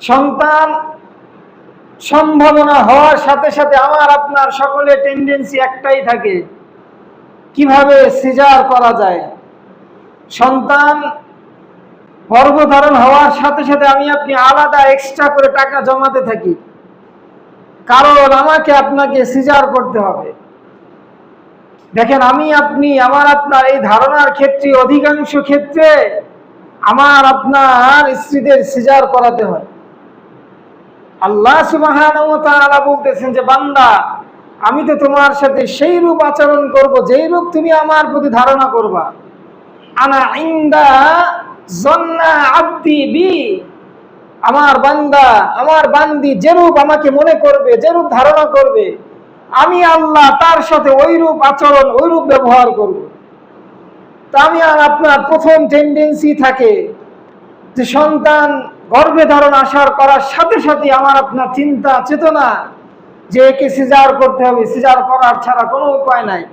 সন্তান সম্ভাবনা হওয়ার সাথে সাথে আমার আপনার সকলের টেন্ডেন্সি একটাই থাকে, কিভাবে সিজার করা যায়। সন্তান গর্ভধারণ হওয়ার সাথে সাথে আমি আপনি আলাদা এক্সট্রা করে টাকা জমাতে থাকি, কারণ আমাকে আপনাকে সিজার করতে হবে। দেখেন, আমি আপনি আমার আপনার এই ধারণার ক্ষেত্রে অধিকাংশ ক্ষেত্রে আমার আপনার স্ত্রীদের সিজার করাতে হয়। আল্লাহ সুবহানাহু ওয়া তাআলা বলতেছেন যে বান্দা, আমি তো তোমার সাথে সেই রূপ আচরণ করব যেই রূপ তুমি আমার প্রতি ধারণা করবা। আনা ইনদা যন্না আবদি বি, আমার বান্দা আমার বান্দি যেরূপ আমাকে মনে করবে, যেরূপ ধারণা করবে, আমি আল্লাহ তার সাথে ওই রূপ আচরণ ওই রূপ ব্যবহার করব। তা আমি আর আপনার প্রথম টেন্ডেন্সি থাকে যে সন্তান গর্ভে ধারণ আসার করার সাথে সাথে আমার আপনার চিন্তা চেতনা যে একে সিজার করতে হবে, সিজার করার ছাড়া কোনো উপায় নাই।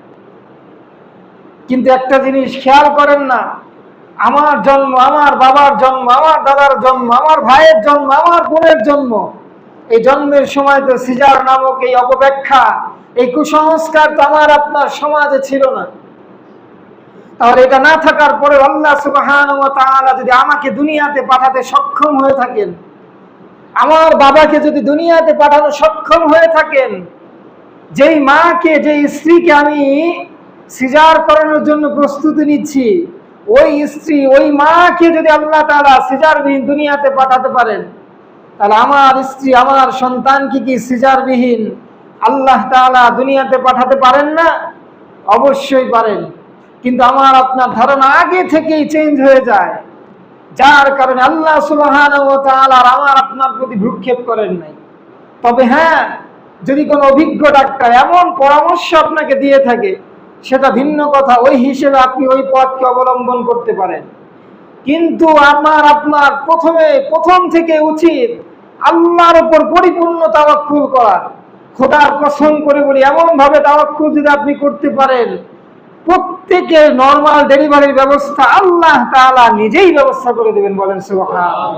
কিন্তু একটা জিনিস খেয়াল করেন না, আমার জন্ম, আমার বাবার জন্ম, আমার দাদার জন্ম, আমার ভাইয়ের জন্ম, আমার বোনের জন্ম, এই জন্মের সময় তো সিজার নামক এই অপব্যাখ্যা, এই কুসংস্কার তো আমার আপনার সমাজে ছিল না। তাহলে এটা না থাকার পরে আল্লাহ সুবহানাহু ওয়া তাআলা যদি আমাকে দুনিয়াতে পাঠাতে সক্ষম হয়ে থাকেন, আমার বাবাকে যদি দুনিয়াতে পাঠানো সক্ষম হয়ে থাকেন, যেই মাকে যেই স্ত্রীকে আমি সিজার করানোর জন্য প্রস্তুতি নিচ্ছি, ওই স্ত্রী ওই মাকে যদি আল্লাহ তাআলা সিজারবিহীন দুনিয়াতে পাঠাতে পারেন, তাহলে আমার স্ত্রী আমার সন্তানকে কি সিজারবিহীন আল্লাহ তাআলা দুনিয়াতে পাঠাতে পারেন না? অবশ্যই পারেন। কিন্তু আমার আপনার ধারণা আগে থেকেই চেঞ্জ হয়ে যায়, যার কারণে আল্লাহ সুবহানাহু ওয়া তাআলা আমার আপনার প্রতি ভ্রুক্ষেপ করেন নাই। তবে হ্যাঁ, যদি কোনো অভিজ্ঞ ডাক্তার এমন পরামর্শ আপনাকে দিয়ে থাকে সেটা ভিন্ন কথা, ওই হিসেবে আপনি ওই পথকে অবলম্বন করতে পারেন। কিন্তু আমার আপনার প্রথম থেকে উচিত আল্লাহর উপর পরিপূর্ণ তাওয়াক্কুল করা। খোদার কসম করে বলি, এমন ভাবে তাওয়াক্কুল যদি আপনি করতে পারেন, প্রত্যেকের নরমাল ডেলিভারির ব্যবস্থা আল্লাহ তাআলা নিজেই ব্যবস্থা করে দেবেন। বলেন সুবহানাল্লাহ।